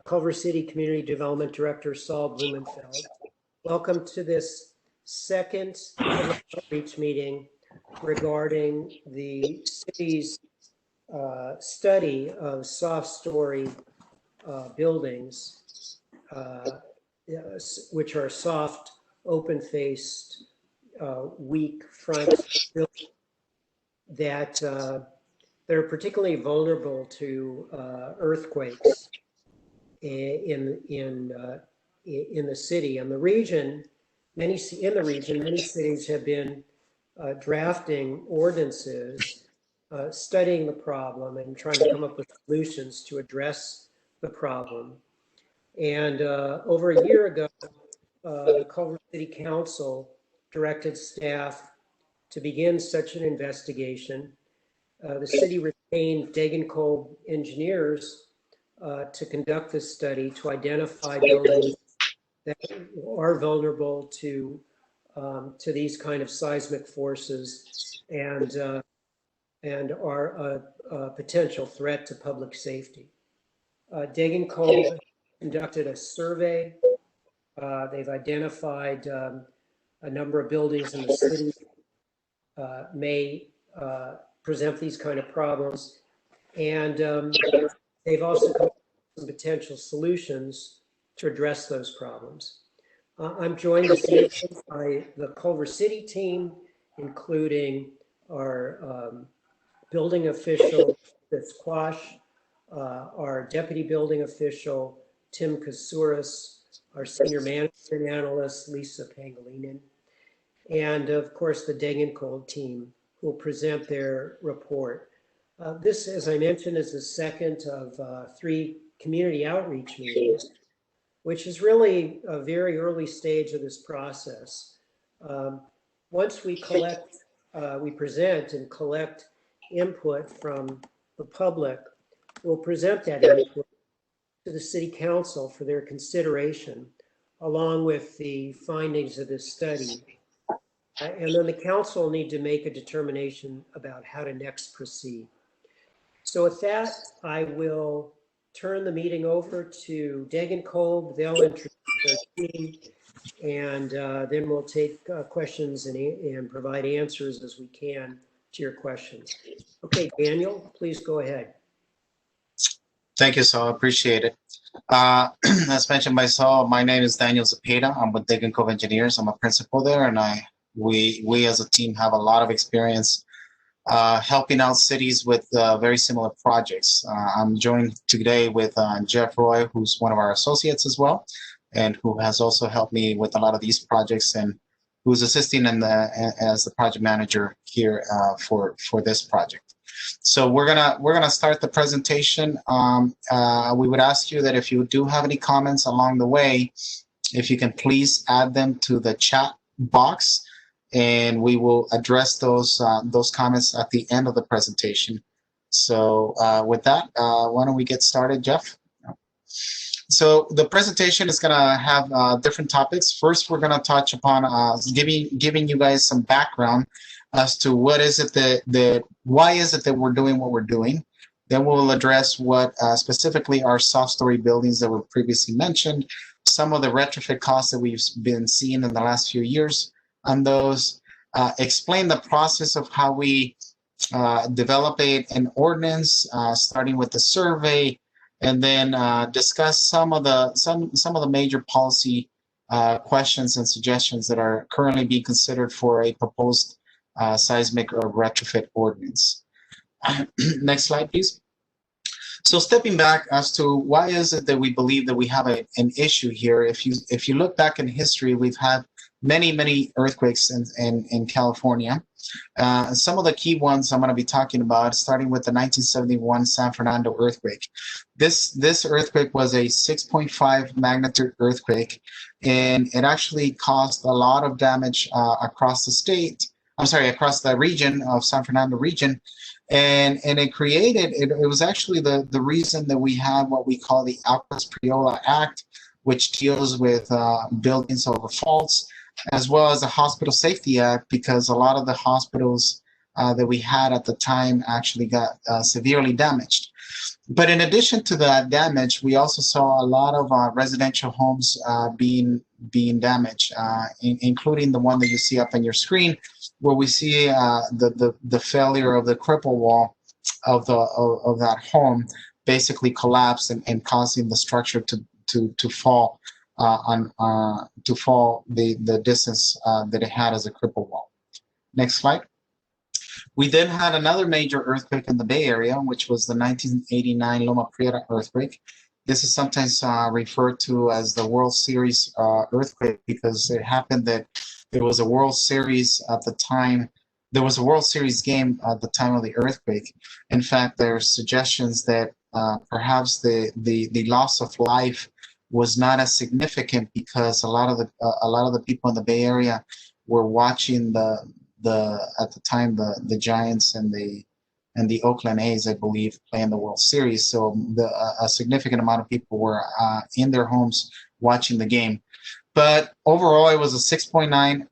Culver City Community Development Director Saul Blumenfeld. Welcome to this second outreach meeting regarding the city's study of soft story buildings, which are soft, open-faced, weak front buildings that they're particularly vulnerable to earthquakes in the city and the region. Many cities have been drafting ordinances, studying the problem and trying to come up with solutions to address the problem. And over a year ago, the Culver City Council directed staff to begin such an investigation. The city retained Degenkolb engineers to conduct this study to identify buildings that are vulnerable to these kind of seismic forces and are a potential threat to public safety. Degenkolb conducted a survey. They've identified a number of buildings in the city may present these kind of problems, and they've also come up with some potential solutions to address those problems. I'm joined this evening by the Culver City team, including our building official, Fitz Quash, our deputy building official, Tim Kasouris, our senior management analyst, Lisa Pangilinan, and of course the Degenkolb team will present their report. This, as I mentioned, is the second of 3 community outreach meetings, which is really a very early stage of this process. Once we present and collect input from the public, we'll present that input to the City Council for their consideration, along with the findings of this study. And then the council will need to make a determination about how to next proceed. So with that, I will turn the meeting over to Degenkolb. They'll introduce their team, and then we'll take questions and provide answers as we can to your questions. Okay, Daniel, please go ahead. Thank you, Saul. Appreciate it. As mentioned by Saul, my name is Daniel Zepeda. I'm with Degenkolb Engineers. I'm a principal there, and we as a team have a lot of experience helping out cities with very similar projects. I'm joined today with Jeff Roy, who's one of our associates as well, and who has also helped me with a lot of these projects and who's assisting as the project manager here for this project. So we're gonna start the presentation. We would ask you that if you do have any comments along the way, if you can please add them to the chat box, and we will address those comments at the end of the presentation. So with that, why don't we get started, Jeff? So the presentation is going to have different topics. First, we're going to touch upon giving you guys some background as to what is it why is it that we're doing what we're doing. Then we'll address what specifically are soft story buildings that were previously mentioned, some of the retrofit costs that we've been seeing in the last few years on those, explain the process of how we develop an ordinance, starting with the survey, and then discuss some of the major policy questions and suggestions that are currently being considered for a proposed seismic or retrofit ordinance. Next slide, please. So stepping back as to why is it that we believe that we have an issue here. If you look back in history, we've had many earthquakes in California. Some of the key ones I'm going to be talking about, starting with the 1971 San Fernando earthquake. This earthquake was a 6.5 magnitude earthquake, and it actually caused a lot of damage across the state. I'm sorry, across the region of San Fernando region. And it was actually the reason that we have what we call the Alcas Priola Act, which deals with buildings over faults, as well as the Hospital Safety Act, because a lot of the hospitals that we had at the time actually got severely damaged. But in addition to that damage, we also saw a lot of residential homes being damaged, including the one that you see up on your screen, where we see the failure of the cripple wall of that home basically collapsed and causing the structure to fall to fall the distance that it had as a cripple wall. Next slide. We then had another major earthquake in the Bay Area, which was the 1989 Loma Prieta earthquake. This is sometimes referred to as the World Series earthquake because it happened that there was a World Series at the time. There was a World Series game at the time of the earthquake. In fact, there are suggestions that perhaps the loss of life was not as significant because a lot of the people in the Bay Area were watching at the time the Giants and the Oakland A's, I believe, playing the World Series. So a significant amount of people were in their homes watching the game. But overall, it was a 6.9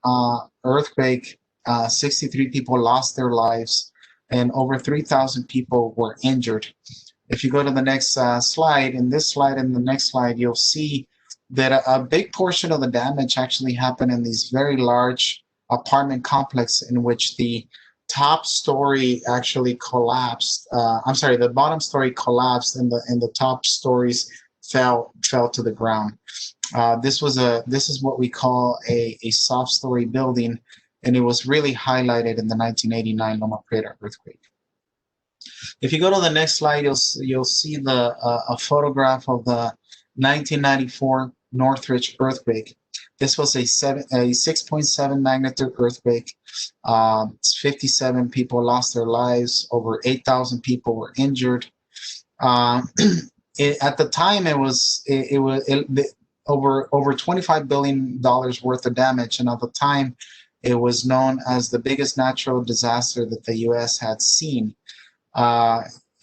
earthquake. 63 people lost their lives, and over 3,000 people were injured. If you go to the next slide, in this slide and the next slide, you'll see that a big portion of the damage actually happened in these very large apartment complex in which the top story actually collapsed. I'm sorry, the bottom story collapsed and the top stories fell to the ground. This is what we call a soft story building, and it was really highlighted in the 1989 Loma Prieta earthquake. If you go to the next slide, you'll see a photograph of the 1994 Northridge earthquake. This was a 6.7 magnitude earthquake. 57 people lost their lives. Over 8,000 people were injured. At the time, it was over $25 billion worth of damage, and at the time, it was known as the biggest natural disaster that the U.S. had seen.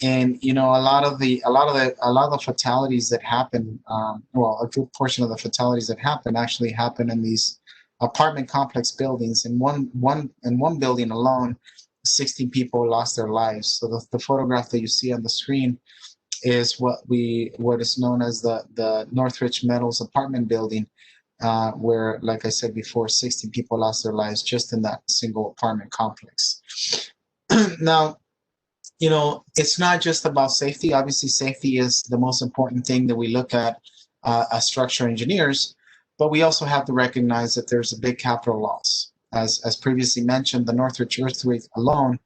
And you know, a lot of the fatalities that happened, well, a good portion of the fatalities that happened actually happened in these apartment complex buildings. In one building alone, 16 people lost their lives. So the photograph that you see on the screen is what is known as the Northridge Meadows apartment building, where, like I said before, 16 people lost their lives just in that single apartment complex. Now, you know, it's not just about safety. Obviously, safety is the most important thing that we look at as structural engineers, but we also have to recognize that there's a big capital loss. As previously mentioned, the Northridge earthquake alone,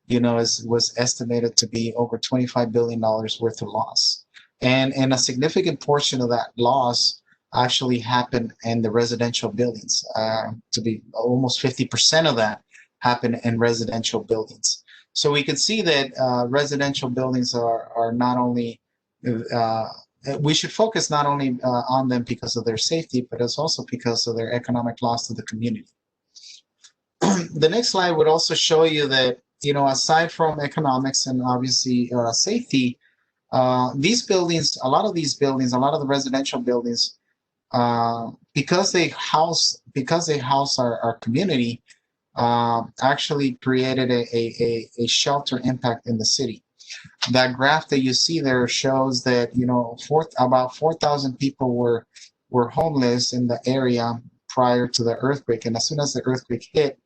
you know, was estimated to be over $25 billion worth of loss. And a significant portion of that loss actually happened in the residential buildings. To be almost 50% of that happened in residential buildings. So we can see that residential buildings are not only, we should focus not only on them because of their safety, but it's also because of their economic loss to the community. The next slide would also show you that, you know, aside from economics and obviously safety, these buildings, a lot of the residential buildings, because they house our community, actually created a shelter impact in the city. That graph that you see there shows that, you know, about 4,000 people were homeless in the area prior to the earthquake, and as soon as the earthquake hit,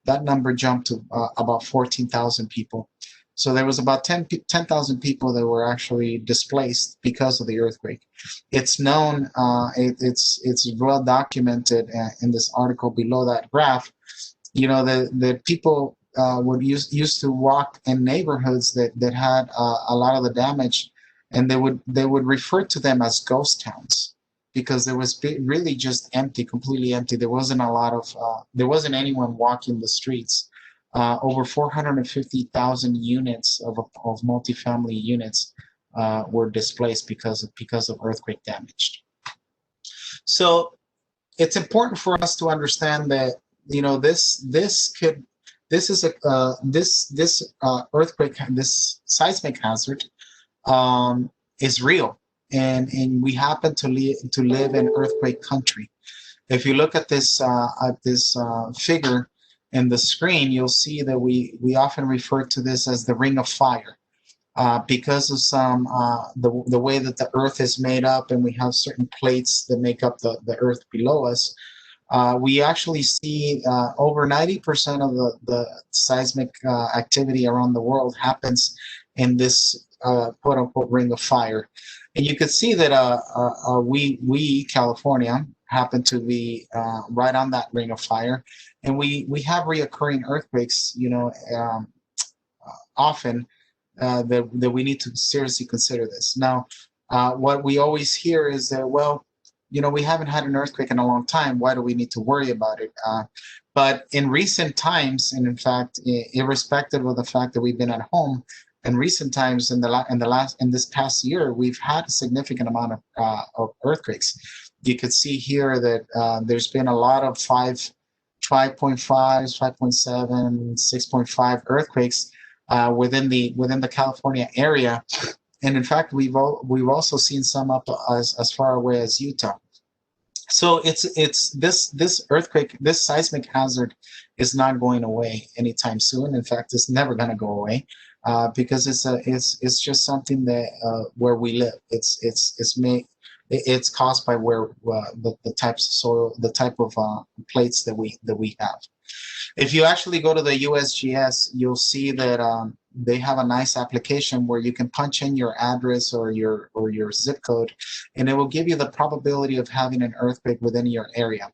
that number jumped to about 14,000 people. So there was about 10,000 people that were actually displaced because of the earthquake. It's known, it's well documented in this article below that graph. You know, the people would used to walk in neighborhoods that had a lot of the damage, and they would refer to them as ghost towns because there was really just empty, completely empty. There wasn't a lot of there wasn't anyone walking the streets. Over 450,000 units of multifamily units were displaced because of earthquake damage. So it's important for us to understand that, you know, this earthquake, this seismic hazard is real, and we happen to live in earthquake country. If you look at this figure in the screen, you'll see that we often refer to this as the ring of fire. because of the way that the earth is made up, and we have certain plates that make up the earth below us. We actually see over 90% of the seismic activity around the world happens in this quote unquote ring of fire. And you could see that we California happen to be right on that ring of fire, and we have reoccurring earthquakes, often, that we need to seriously consider this. Now, what we always hear is that, well, we haven't had an earthquake in a long time. Why do we need to worry about it? But in recent times, and in fact, irrespective of the fact that we've been at home, in recent times, in this past year, we've had a significant amount of earthquakes. You could see here that there's been a lot of 5.5, 5.7, 6.5 earthquakes within the California area. And in fact, we've also seen some up as far away as Utah. So it's this earthquake, this seismic hazard is not going away anytime soon. In fact, it's never going to go away because it's just something that where we live. It's caused by where the types of soil, the type of plates that we have. If you actually go to the USGS, you'll see that they have a nice application where you can punch in your address or your zip code, and it will give you the probability of having an earthquake within your area.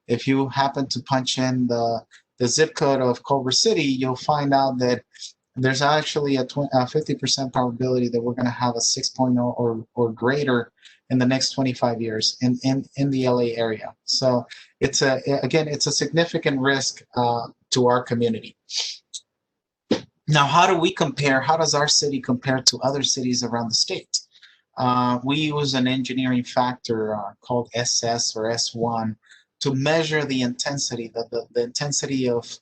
If you happen to punch in the zip code of Culver City, you'll find out that there's actually a 50% probability that we're going to have a 6.0 or greater in the next 25 years in the LA area. So it's a significant risk to our community. Now, how do we compare? How does our city compare to other cities around the state? We use an engineering factor called SS or S1 to measure the intensity, the intensity of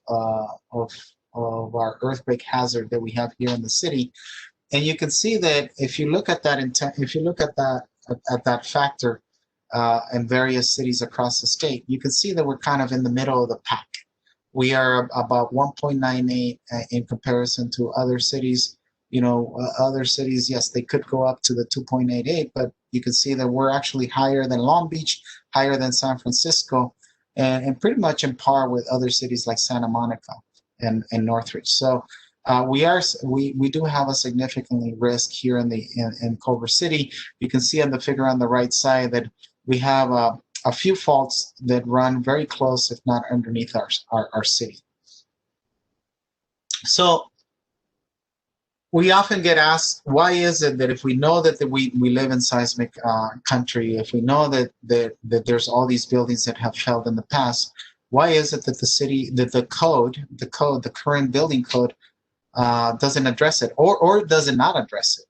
our earthquake hazard that we have here in the city. And you can see that if you look at that at that factor in various cities across the state, you can see that we're kind of in the middle of the pack. We are about 1.98 in comparison to other cities. Other cities, yes, they could go up to the 2.88, but you can see that we're actually higher than Long Beach, higher than San Francisco, and pretty much in par with other cities like Santa Monica and Northridge. So we do have a significantly risk here in Culver City. You can see on the figure on the right side that we have a few faults that run very close, if not underneath our city. So we often get asked, why is it that if we know that we live in seismic country, if we know that there's all these buildings that have failed in the past, why is it that the current building code doesn't address it, or does it not address it?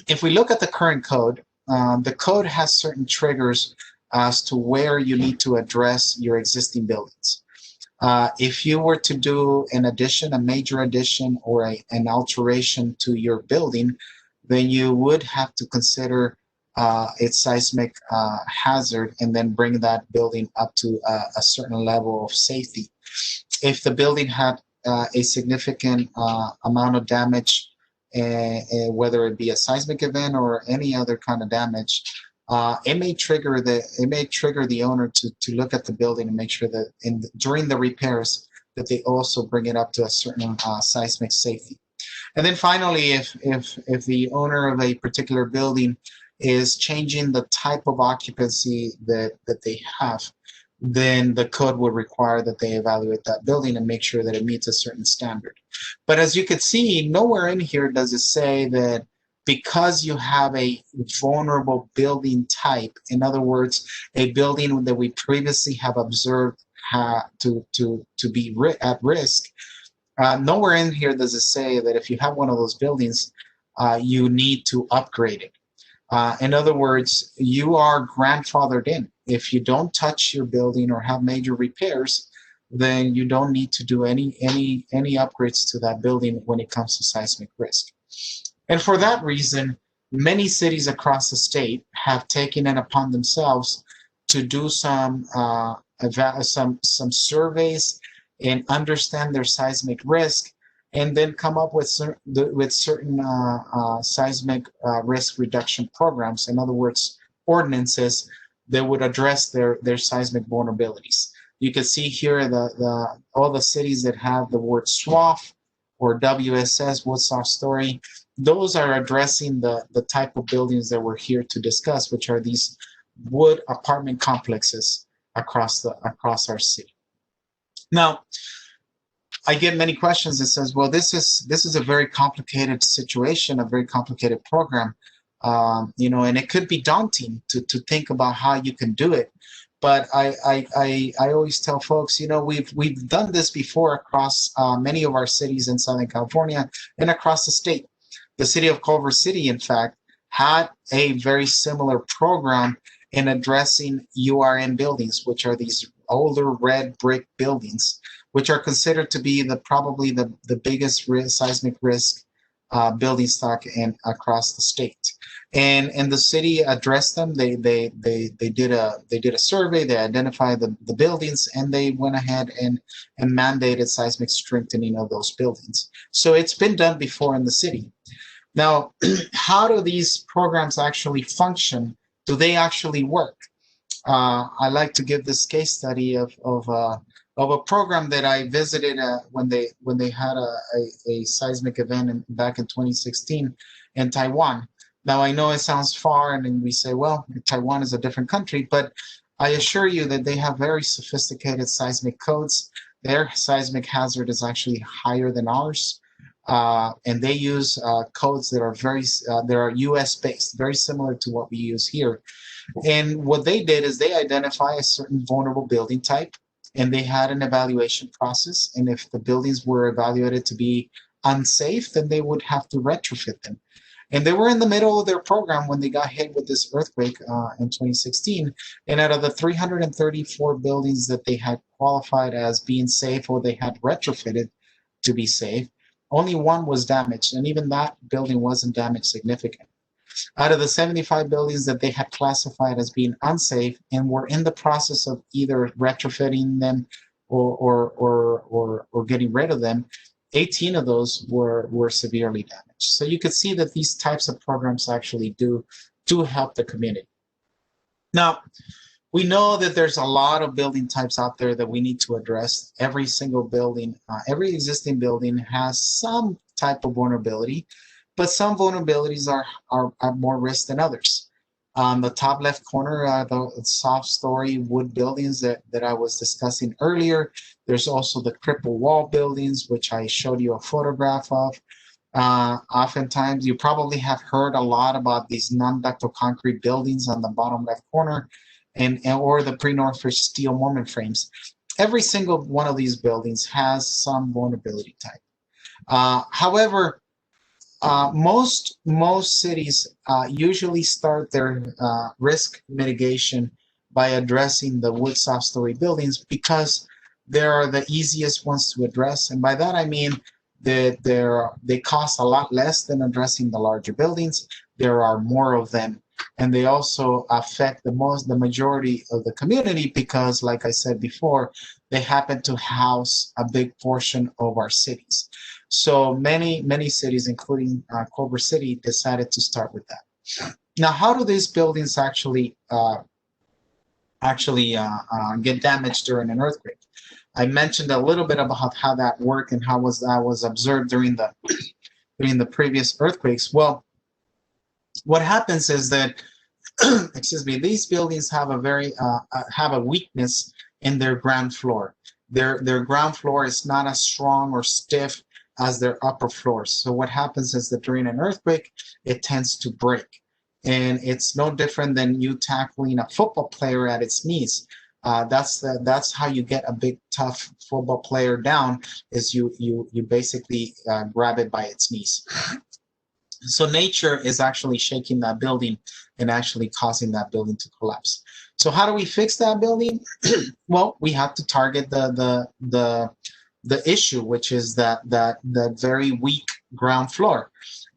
If we look at the current code, the code has certain triggers as to where you need to address your existing buildings. If you were to do an addition, a major addition, or an alteration to your building, then you would have to consider its seismic hazard and then bring that building up to a certain level of safety. If the building had a significant amount of damage, whether it be a seismic event or any other kind of damage, it may trigger the owner to look at the building and make sure that during the repairs that they also bring it up to a certain seismic safety. And then finally, if the owner of a particular building is changing the type of occupancy that they have, then the code would require that they evaluate that building and make sure that it meets a certain standard. But as you can see, nowhere in here does it say that because you have a vulnerable building type, in other words, a building that we previously have observed to be at risk, nowhere in here does it say that if you have one of those buildings, you need to upgrade it. In other words, you are grandfathered in. If you don't touch your building or have major repairs, then you don't need to do any upgrades to that building when it comes to seismic risk. And for that reason, many cities across the state have taken it upon themselves to do some surveys and understand their seismic risk and then come up with certain seismic risk reduction programs. In other words, ordinances that would address their seismic vulnerabilities. You can see here all the cities that have the word SWAF or WSS, wood soft story. Those are addressing the type of buildings that we're here to discuss, which are these wood apartment complexes across our city. Now, I get many questions that says, well, this is a very complicated situation, a very complicated program, you know, and it could be daunting to think about how you can do it. But I always tell folks, you know, we've done this before across many of our cities in Southern California and across the state. The city of Culver City, in fact, had a very similar program in addressing URN buildings, which are these older red brick buildings, which are considered to be probably the biggest seismic risk building stock across the state. And the city addressed them. They did a survey. They identified the buildings, and they went ahead and mandated seismic strengthening of those buildings. So it's been done before in the city. Now, how do these programs actually function? Do they actually work? I like to give this case study of a program that I visited when they had a seismic event back in 2016 in Taiwan. Now, I know it sounds far, and then we say, well, Taiwan is a different country, but I assure you that they have very sophisticated seismic codes. Their seismic hazard is actually higher than ours, and they use codes that are US based, very similar to what we use here. And what they did is they identify a certain vulnerable building type, and they had an evaluation process. And if the buildings were evaluated to be unsafe, then they would have to retrofit them. And they were in the middle of their program when they got hit with this earthquake in 2016. And out of the 334 buildings that they had qualified as being safe or they had retrofitted to be safe, only one was damaged. And even that building wasn't damaged significantly. Out of the 75 buildings that they had classified as being unsafe and were in the process of either retrofitting them or getting rid of them, 18 of those were severely damaged. So you could see that these types of programs actually do help the community. Now, we know that there's a lot of building types out there that we need to address. Every single building, every existing building has some type of vulnerability, but some vulnerabilities are more risk than others. On the top left corner, the soft story wood buildings that I was discussing earlier. There's also the cripple wall buildings, which I showed you a photograph of. Oftentimes, you probably have heard a lot about these non-ductile concrete buildings on the bottom left corner, or the pre-Northridge steel moment frames. Every single one of these buildings has some vulnerability type. However, most cities usually start their risk mitigation by addressing the wood soft story buildings because they are the easiest ones to address. And by that I mean that they cost a lot less than addressing the larger buildings. There are more of them, and they also affect the majority of the community because, like I said before, they happen to house a big portion of our cities. So many cities, including Culver City, decided to start with that. Now, how do these buildings actually get damaged during an earthquake? I mentioned a little bit about how that worked and how that was observed during the previous earthquakes. Well, what happens is that excuse me, these buildings have a weakness in their ground floor. Their ground floor is not as strong or stiff as their upper floors. So what happens is that during an earthquake, it tends to break. And it's no different than you tackling a football player at its knees. That's how you get a big, tough football player down, is you basically grab it by its knees. So nature is actually shaking that building and actually causing that building to collapse. So how do we fix that building? Well, we have to target the issue, which is that very weak ground floor.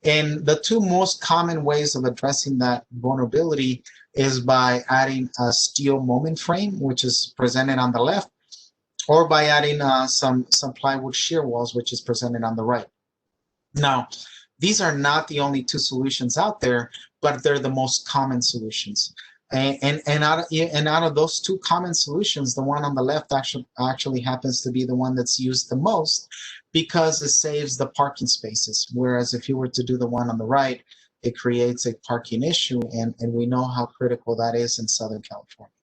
And the two most common ways of addressing that vulnerability is by adding a steel moment frame, which is presented on the left, or by adding some plywood shear walls, which is presented on the right. Now, these are not the only two solutions out there, but they're the most common solutions. And out of those two common solutions, the one on the left actually happens to be the one that's used the most because it saves the parking spaces. Whereas if you were to do the one on the right, it creates a parking issue, and we know how critical that is in Southern California.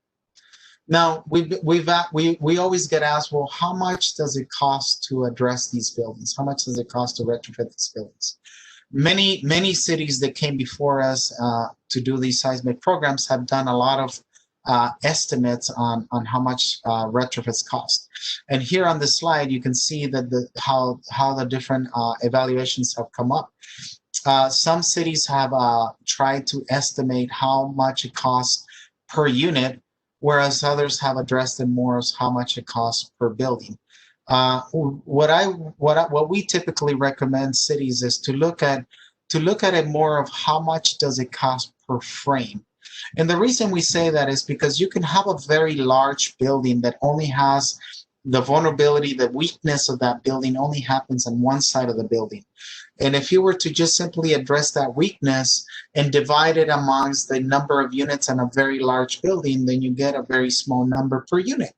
Now, we always get asked, well, how much does it cost to address these buildings? How much does it cost to retrofit these buildings? Many cities that came before us to do these seismic programs have done a lot of estimates on how much retrofits cost. And here on this slide, you can see that how the different evaluations have come up. Some cities have tried to estimate how much it costs per unit, whereas others have addressed it more as how much it costs per building. What we typically recommend cities is to look at it more of how much does it cost per frame. And the reason we say that is because you can have a very large building that only has the vulnerability, the weakness of that building only happens on one side of the building. And if you were to just simply address that weakness and divide it amongst the number of units in a very large building, then you get a very small number per unit.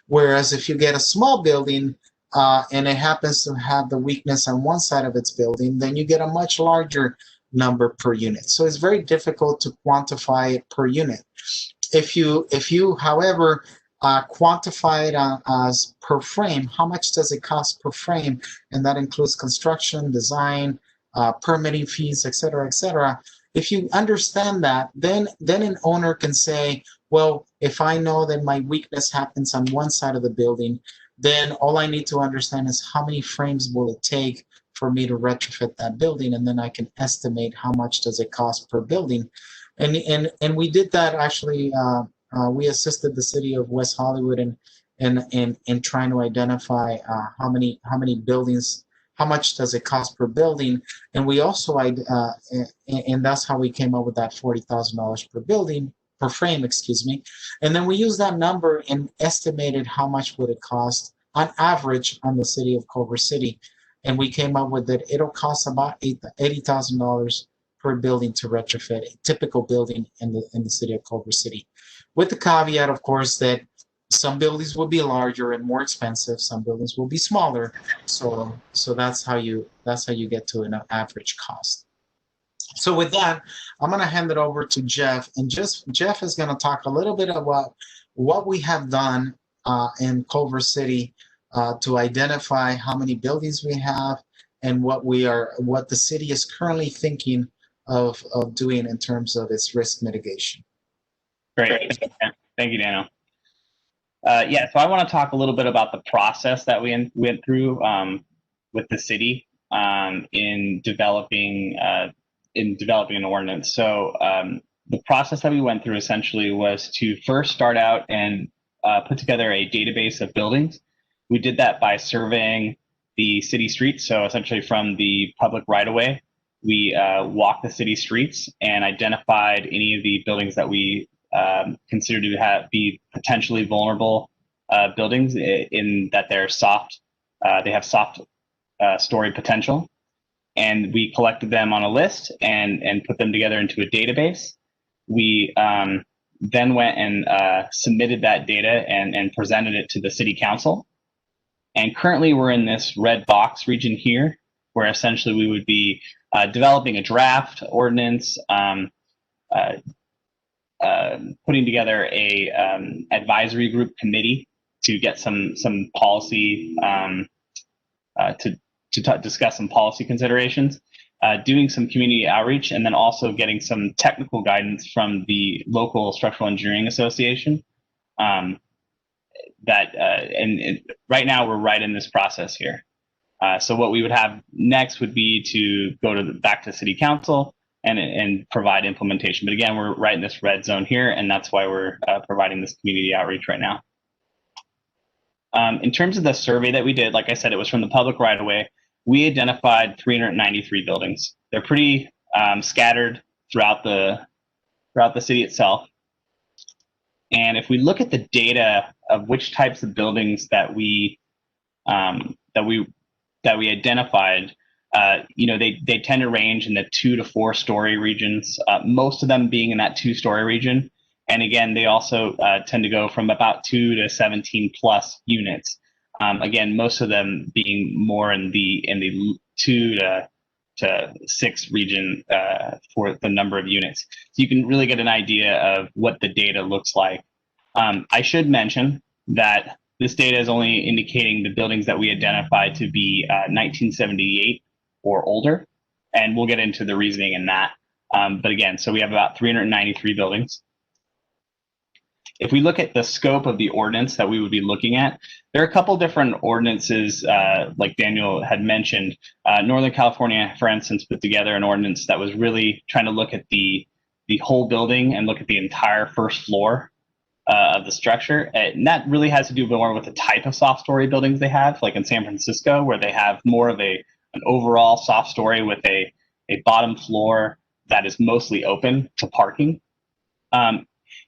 Whereas if you get a small building and it happens to have the weakness on one side of its building, then you get a much larger number per unit. So it's very difficult to quantify it per unit. If you, however, quantify it as per frame, how much does it cost per frame? And that includes construction, design, permitting fees, et cetera. If you understand that, then an owner can say, well, if I know that my weakness happens on one side of the building, then all I need to understand is how many frames will it take for me to retrofit that building, and then I can estimate how much does it cost per building. And we did that actually. We assisted the city of West Hollywood in trying to identify how many buildings, how much does it cost per building, and we also and that's how we came up with that $40,000 per building. Per frame, excuse me. And then we used that number and estimated how much would it cost on average on the city of Culver City. And we came up with that it'll cost about $80,000 per building to retrofit a typical building in the city of Culver City. With the caveat, of course, that some buildings will be larger and more expensive, some buildings will be smaller. So that's how you get to an average cost. So with that, I'm going to hand it over to Jeff, and Jeff is going to talk a little bit about what we have done in Culver City to identify how many buildings we have and what the city is currently thinking of doing in terms of its risk mitigation. Great, thank you, Daniel. Yeah, so I want to talk a little bit about the process that we went through with the city in developing an ordinance. So the process that we went through essentially was to first start out and put together a database of buildings. We did that by surveying the city streets. So essentially from the public right-of-way, we walked the city streets and identified any of the buildings that we consider to be potentially vulnerable buildings in that they're soft, they have soft story potential. And we collected them on a list and put them together into a database. We then went and submitted that data and presented it to the city council. And currently we're in this red box region here, where essentially we would be developing a draft ordinance, putting together a advisory group committee to get some policy to discuss some policy considerations, doing some community outreach, and then also getting some technical guidance from the local structural engineering association. And right now we're right in this process here. So what we would have next would be to go back to city council and provide implementation. But again, we're right in this red zone here, and that's why we're providing this community outreach right now. In terms of the survey that we did, like I said, it was from the public right away. We identified 393 buildings. They're pretty scattered throughout the city itself. And if we look at the data of which types of buildings that we identified, they tend to range in the 2 to 4 story regions, most of them being in that 2-story region. And again, they also tend to go from about 2 to 17 plus units. Again, most of them being more in the 2 to 6 region for the number of units. So you can really get an idea of what the data looks like. I should mention that this data is only indicating the buildings that we identify to be 1978 or older, and we'll get into the reasoning in that. But again, so we have about 393 buildings. If we look at the scope of the ordinance that we would be looking at, there are a couple different ordinances, like Daniel had mentioned. Northern California, for instance, put together an ordinance that was really trying to look at the whole building and look at the entire first floor of the structure. And that really has to do more with the type of soft story buildings they have, like in San Francisco, where they have more of an overall soft story with a bottom floor that is mostly open to parking.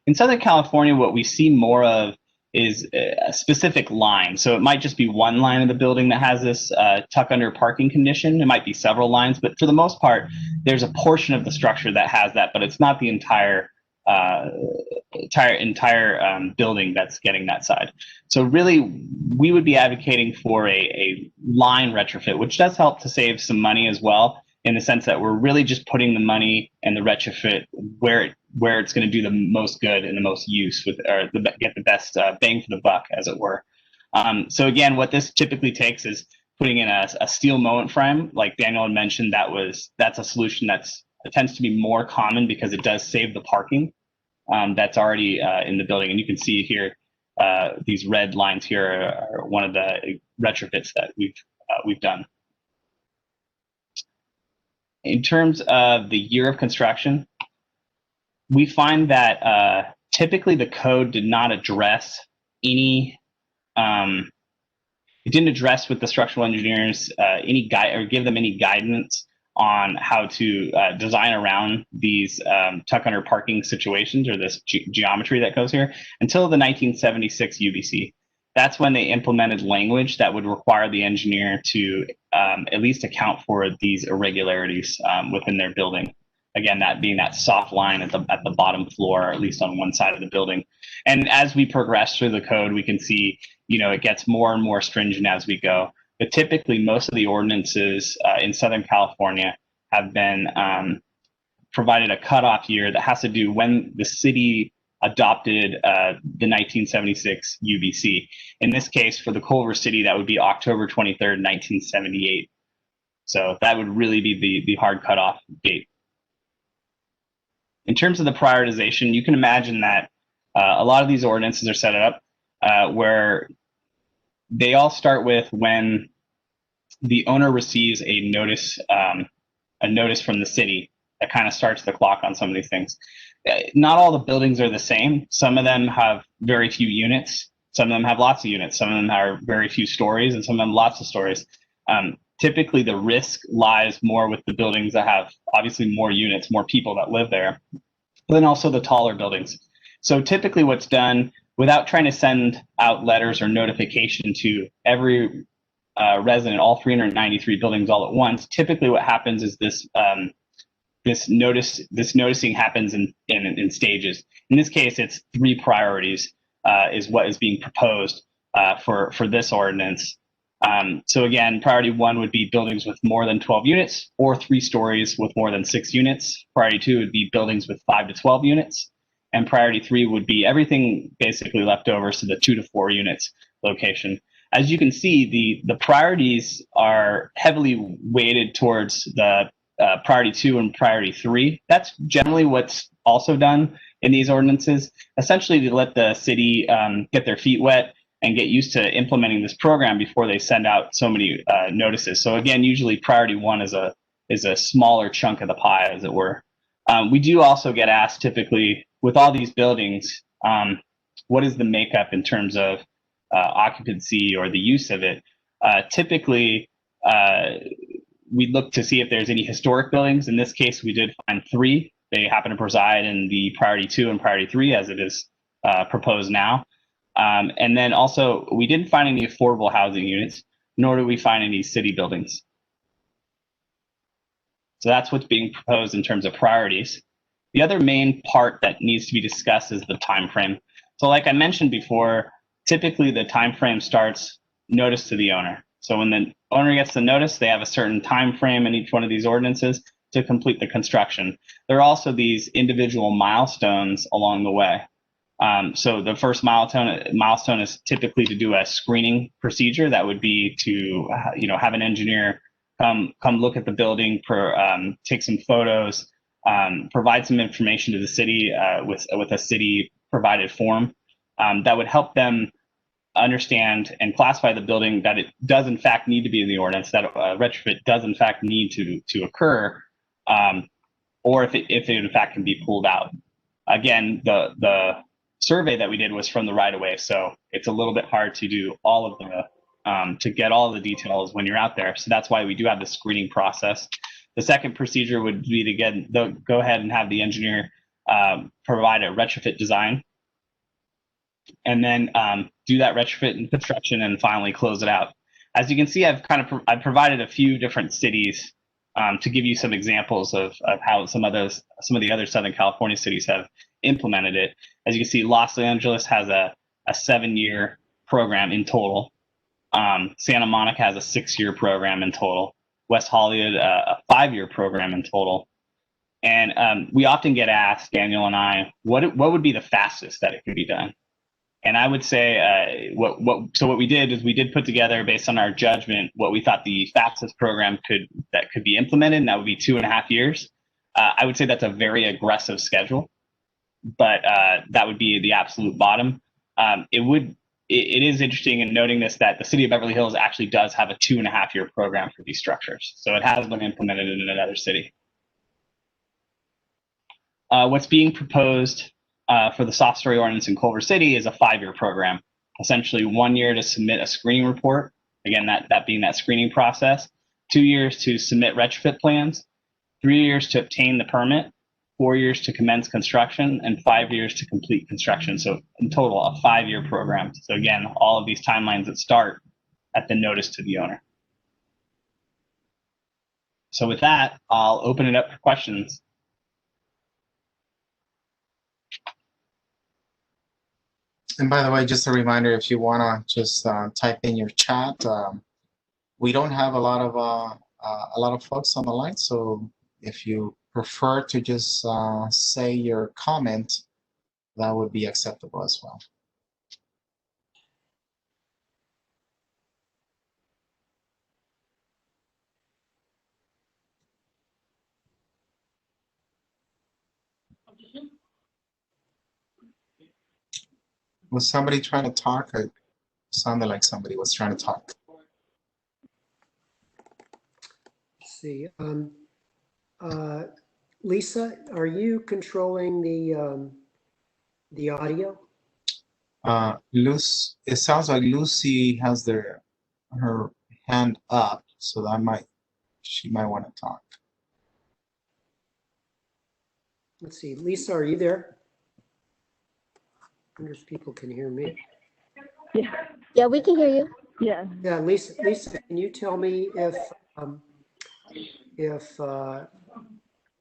In Southern California, what we see more of is a specific line. So it might just be one line of the building that has this tuck under parking condition. It might be several lines, but for the most part, there's a portion of the structure that has that, but it's not the entire building that's getting that side. So really, we would be advocating for a line retrofit, which does help to save some money as well, in the sense that we're really just putting the money and the retrofit where it's going to do the most good and the most use get the best bang for the buck, as it were. So again, what this typically takes is putting in a steel moment frame, like Daniel had mentioned. That's a solution that tends to be more common because it does save the parking that's already in the building. And you can see here, these red lines here are one of the retrofits that we've done. In terms of the year of construction, we find that typically the code did not address any, it didn't address with the structural engineers any guide or give them any guidance on how to design around these tuck under parking situations, or this geometry that goes here, until the 1976 UBC. That's when they implemented language that would require the engineer to at least account for these irregularities within their building. Again, that being that soft line at the bottom floor, or at least on one side of the building. And as we progress through the code, we can see, it gets more and more stringent as we go. But typically, most of the ordinances in Southern California have been provided a cutoff year that has to do when the city adopted the 1976 UBC. In this case, for the Culver City, that would be October 23rd, 1978. So that would really be the hard cutoff date. In terms of the prioritization, you can imagine that a lot of these ordinances are set up where they all start with when the owner receives a notice from the city that kind of starts the clock on some of these things. Not all the buildings are the same. Some of them have very few units. Some of them have lots of units. Some of them are very few stories, and some of them lots of stories. Typically, the risk lies more with the buildings that have obviously more units, more people that live there, but then also the taller buildings. So typically what's done, without trying to send out letters or notification to every resident, all 393 buildings all at once, typically what happens is this noticing happens in stages. In this case, it's 3 priorities is what is being proposed for this ordinance. So again, priority 1 would be buildings with more than 12 units, or 3 stories with more than 6 units. Priority 2 would be buildings with 5 to 12 units. And priority 3 would be everything basically left over, so the 2 to 4 units location. As you can see, the priorities are heavily weighted towards the priority 2 and priority 3. That's generally what's also done in these ordinances, essentially to let the city get their feet wet and get used to implementing this program before they send out so many notices. So again, usually priority 1 is a smaller chunk of the pie, as it were. We do also get asked typically with all these buildings, what is the makeup in terms of occupancy or the use of it? Typically, we look to see if there's any historic buildings. In this case, we did find 3. They happen to preside in the priority 2 and priority 3, as it is proposed now. And then also, we didn't find any affordable housing units, nor did we find any city buildings. So that's what's being proposed in terms of priorities. The other main part that needs to be discussed is the time frame. So like I mentioned before, typically the time frame starts notice to the owner. So when the owner gets the notice, they have a certain time frame in each one of these ordinances to complete the construction. There are also these individual milestones along the way. So the first milestone is typically to do a screening procedure. That would be to have an engineer come look at the building, take some photos, provide some information to the city with a city provided form that would help them understand and classify the building, that it does in fact need to be in the ordinance, that a retrofit does in fact need to occur, or if it in fact can be pulled out. Again, the survey that we did was from the right of way, so it's a little bit hard to do all of to get all the details when you're out there. So that's why we do have the screening process. The second procedure would be to go ahead and have the engineer provide a retrofit design, and then do that retrofit and construction, and finally close it out. As you can see, I've provided a few different cities to give you some examples of how some of the other Southern California cities have implemented it. As you can see, Los Angeles has a 7-year program in total. Santa Monica has a 6-year program in total. West Hollywood, a 5-year program in total. And we often get asked, Daniel and I, what would be the fastest that it could be done? And I would say what we did is we did put together, based on our judgment, what we thought the fastest program that could be implemented, and that would be 2.5 years. I would say that's a very aggressive schedule, but that would be the absolute bottom. It is interesting in noting this, that the city of Beverly Hills actually does have a 2.5-year program for these structures. So it has been implemented in another city. What's being proposed for the soft story ordinance in Culver City is a 5-year program, essentially 1 year to submit a screening report. Again, that being that screening process, 2 years to submit retrofit plans, 3 years to obtain the permit, 4 years to commence construction, and 5 years to complete construction. So in total, a 5-year program. So again, all of these timelines that start at the notice to the owner. So with that, I'll open it up for questions. And by the way, just a reminder, if you want to just type in your chat, we don't have a lot of folks on the line, so if you prefer to just say your comment, that would be acceptable as well. Was somebody trying to talk? It sounded like somebody was trying to talk. Let's see. Lisa, are you controlling the audio? It sounds like Lucy has her hand up, so she might want to talk. Let's see. Lisa, are you there? I wonder if people can hear me. Yeah, we can hear you. Yeah. Yeah, Lisa, can you tell me if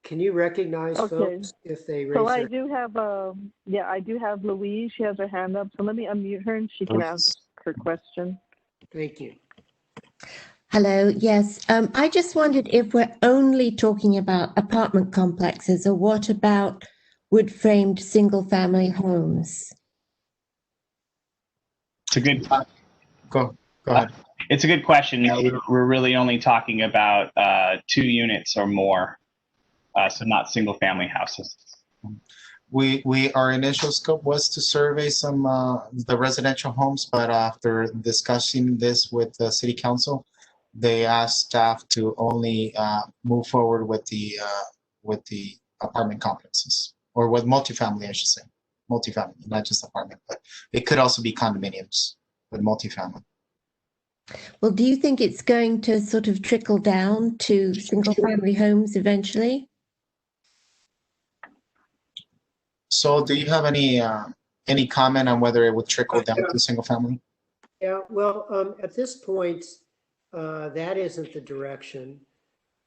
can you recognize folks if they raise So I their... do have I do have Louise. She has her hand up. So let me unmute her and she can ask her question. Thank you. Hello. Yes. I just wondered if we're only talking about apartment complexes, or what about wood-framed single-family homes? It's a good. Go ahead. It's a good question. No, we're really only talking about 2 units or more, so not single-family houses. Our initial scope was to survey some the residential homes, but after discussing this with the city council, they asked staff to only move forward with the apartment complexes, or with multifamily, I should say, multifamily, not just apartment, but it could also be condominiums, but multifamily. Well, do you think it's going to sort of trickle down to single-family homes eventually? So do you have any any comment on whether it would trickle down to single family? Yeah, well, at this point, that isn't the direction.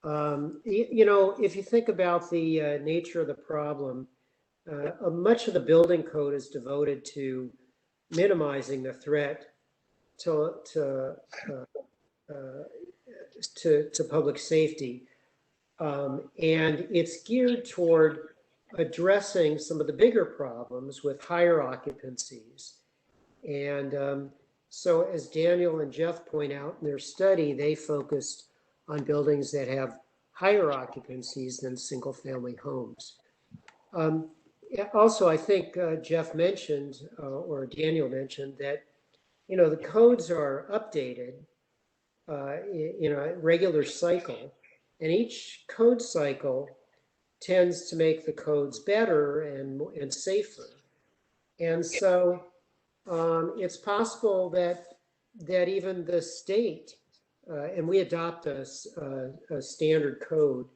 You know, if you think about the nature of the problem, much of the building code is devoted to minimizing the threat to public safety, and it's geared toward addressing some of the bigger problems with higher occupancies. And so, as Daniel and Jeff point out in their study, they focused on buildings that have higher occupancies than single-family homes. Also, I think Jeff mentioned, or Daniel mentioned, that the codes are updated in a regular cycle, and each code cycle tends to make the codes better and safer. And so it's possible that even the state, and we adopt a standard code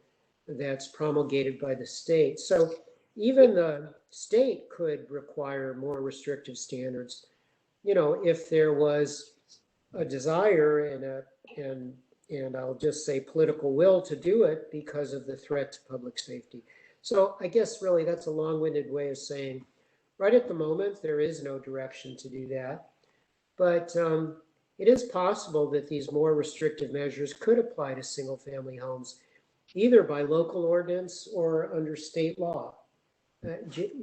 that's promulgated by the state. So even the state could require more restrictive standards, if there was a desire and I'll just say political will to do it because of the threat to public safety. So I guess really that's a long-winded way of saying, right at the moment, there is no direction to do that. But it is possible that these more restrictive measures could apply to single-family homes, either by local ordinance or under state law.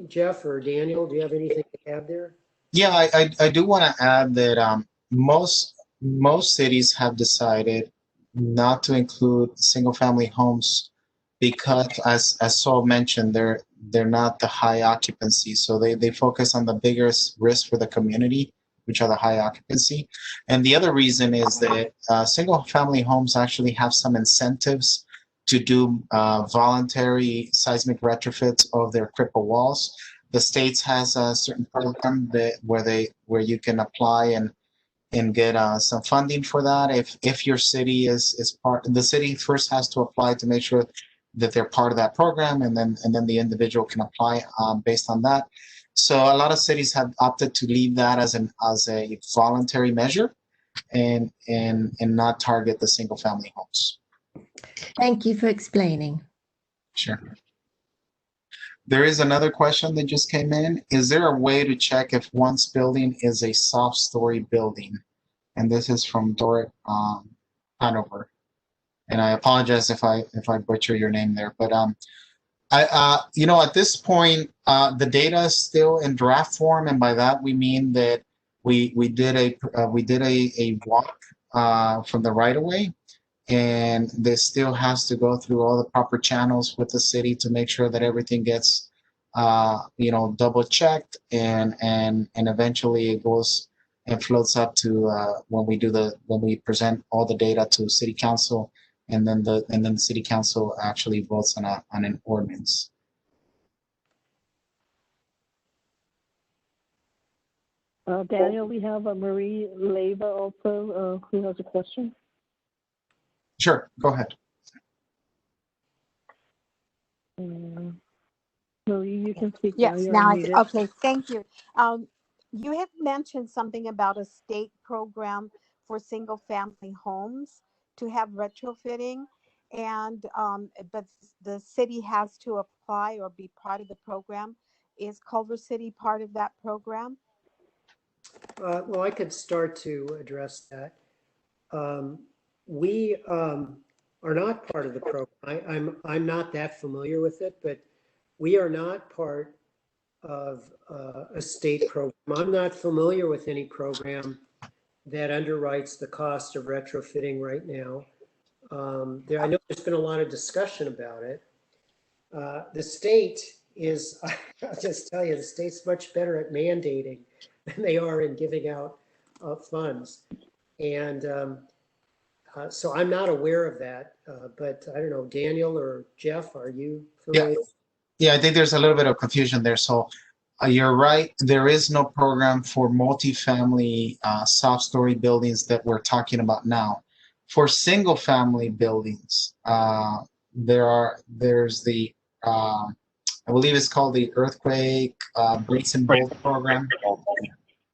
Jeff or Daniel, do you have anything to add there? Yeah, I do want to add that most cities have decided not to include single-family homes because, as Saul mentioned, they're not the high occupancy, so they focus on the biggest risk for the community, which are the high occupancy. And the other reason is that single-family homes actually have some incentives to do voluntary seismic retrofits of their crippled walls. The states has a certain program where you can apply and get some funding for that. If your city is part, the city first has to apply to make sure that they're part of that program, and then the individual can apply based on that. So a lot of cities have opted to leave that as a voluntary measure and not target the single family homes. Thank you for explaining. Sure. There is another question that just came in. Is there a way to check if one's building is a soft story building? And this is from Dorrit Hanover. And I apologize if I butcher your name there, but at this point, the data is still in draft form, and by that we mean that we did a walk from the right of way, and this still has to go through all the proper channels with the city to make sure that everything gets double checked, and eventually it goes and floats up to when we present all the data to city council, and then the city council actually votes on an ordinance. Daniel, we have Marie Leva also who has a question. Sure, go ahead. Marie, you can speak. Yes, now okay, thank you. You have mentioned something about a state program for single family homes to have retrofitting, and but the city has to apply or be part of the program. Is Culver City part of that program? Well, I could start to address that. We are not part of the program. I'm not that familiar with it, but we are not part of a state program. I'm not familiar with any program that underwrites the cost of retrofitting right now. I know there's been a lot of discussion about it. The state is, I'll just tell you, the state's much better at mandating than they are in giving out funds. And so I'm not aware of that, but I don't know, Daniel or Jeff, are you familiar? Yeah, I think there's a little bit of confusion there. So you're right, there is no program for multifamily soft story buildings that we're talking about now. For single family buildings, there's the I believe it's called the Earthquake Brace and Bolt Program.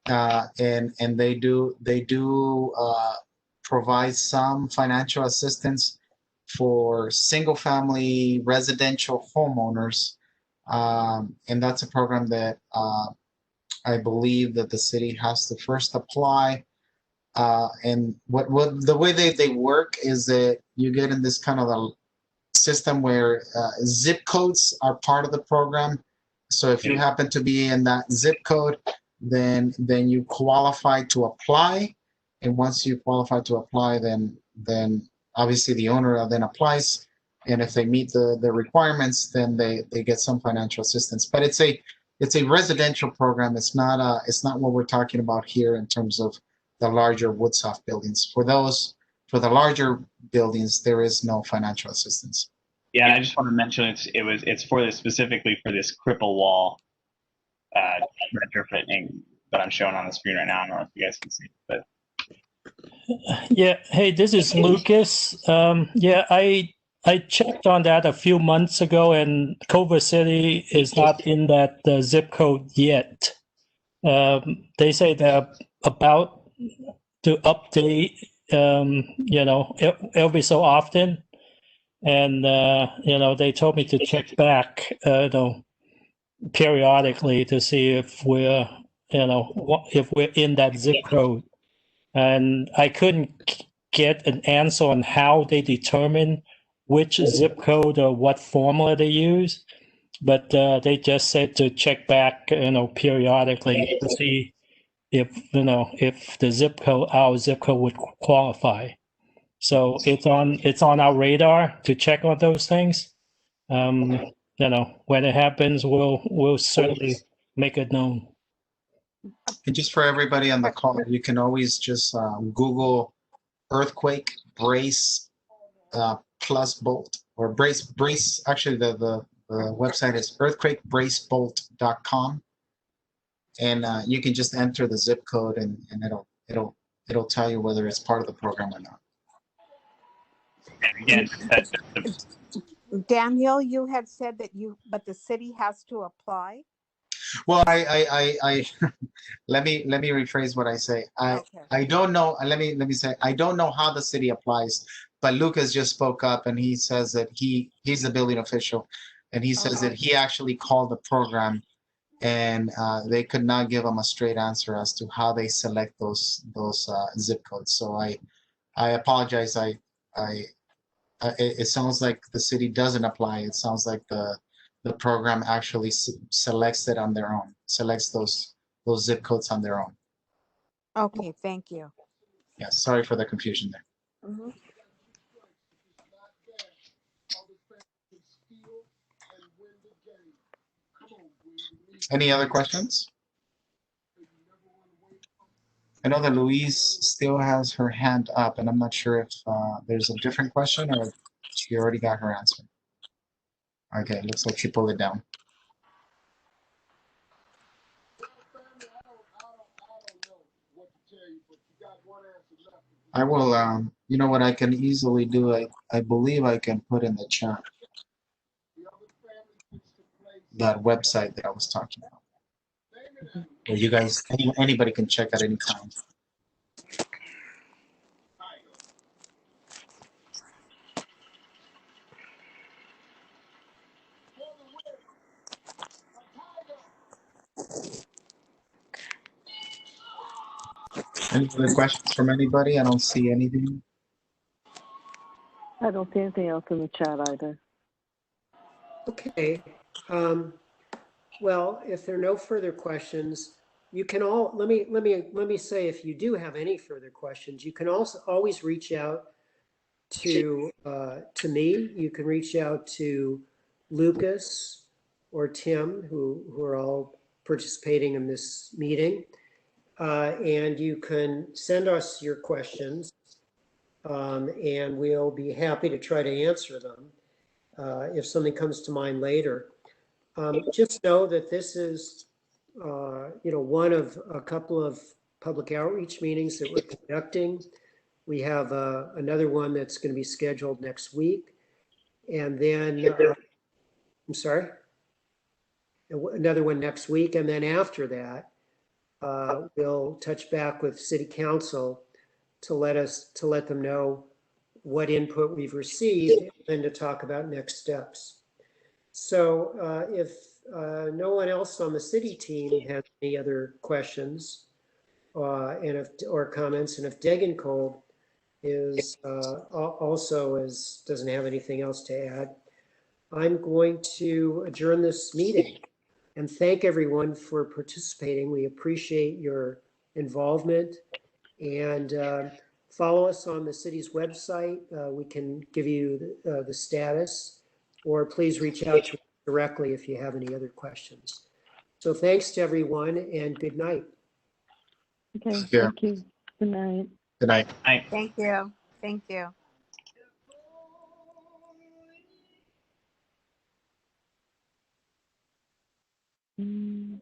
And they do provide some financial assistance for single family residential homeowners. And that's a program that I believe that the city has to first apply. And what the way they work is that you get in this kind of a system where zip codes are part of the program. So if you happen to be in that zip code, then you qualify to apply. And once you qualify to apply, then obviously the owner then applies. And if they meet the requirements, then they get some financial assistance. But it's a residential program. It's not what we're talking about here in terms of the larger Woodsoft buildings. For the larger buildings, there is no financial assistance. Yeah, and I just want to mention it's for this specifically for this cripple wall retrofitting that I'm showing on the screen right now. I don't know if you guys can see, but yeah. Hey, this is Lucas. Yeah, I checked on that a few months ago, and Culver City is not in that zip code yet. They say they're about to update, every so often. And, they told me to check back, periodically to see if we're in that zip code. And I couldn't get an answer on how they determine which zip code or what formula they use. But they just said to check back, periodically to see if the zip code, our zip code would qualify. So it's on our radar to check on those things. When it happens, we'll certainly make it known. And just for everybody on the call, you can always just Google earthquake brace plus bolt or brace. Actually, the website is earthquakebracebolt.com, and you can just enter the zip code and it'll tell you whether it's part of the program or not. again, Daniel, you had said that but the city has to apply. Well, I let me rephrase what I say. I don't know. Let me say I don't know how the city applies, but Lucas just spoke up and he says that he's the building official, and he says that he actually called the program, and they could not give him a straight answer as to how they select those zip codes. So I apologize. It sounds like the city doesn't apply. It sounds like the program actually selects it on their own, selects those zip codes on their own. Okay, thank you. Yeah, sorry for the confusion there. Mm-hmm. Any other questions? I know that Louise still has her hand up, and I'm not sure if there's a different question or she already got her answer. Okay, looks like she pulled it down. I will, you know what I can easily do? I believe I can put in the chat that website that I was talking about. Where you guys, anybody can check at any time. Any other questions from anybody? I don't see anything. I don't see anything else in the chat either. Okay. Well, if there are no further questions, you can all let me say, if you do have any further questions, you can also always reach out to me. You can reach out to Lucas or Tim, who are all participating in this meeting, and you can send us your questions, and we'll be happy to try to answer them if something comes to mind later. Just know that this is, one of a couple of public outreach meetings that we're conducting. We have another one that's going to be scheduled next week. And then, I'm sorry? another one next week. And then after that, we'll touch back with City Council to let them know what input we've received and then to talk about next steps. So if no one else on the city team has any other questions or comments, and if Degenkolb is doesn't have anything else to add, I'm going to adjourn this meeting and thank everyone for participating. We appreciate your involvement, and follow us on the city's website. We can give you the status, or please reach out to us directly if you have any other questions. So thanks to everyone, and good night. Okay, Yeah. thank you. Good night. Good night. Thank you. Thank you. Mm.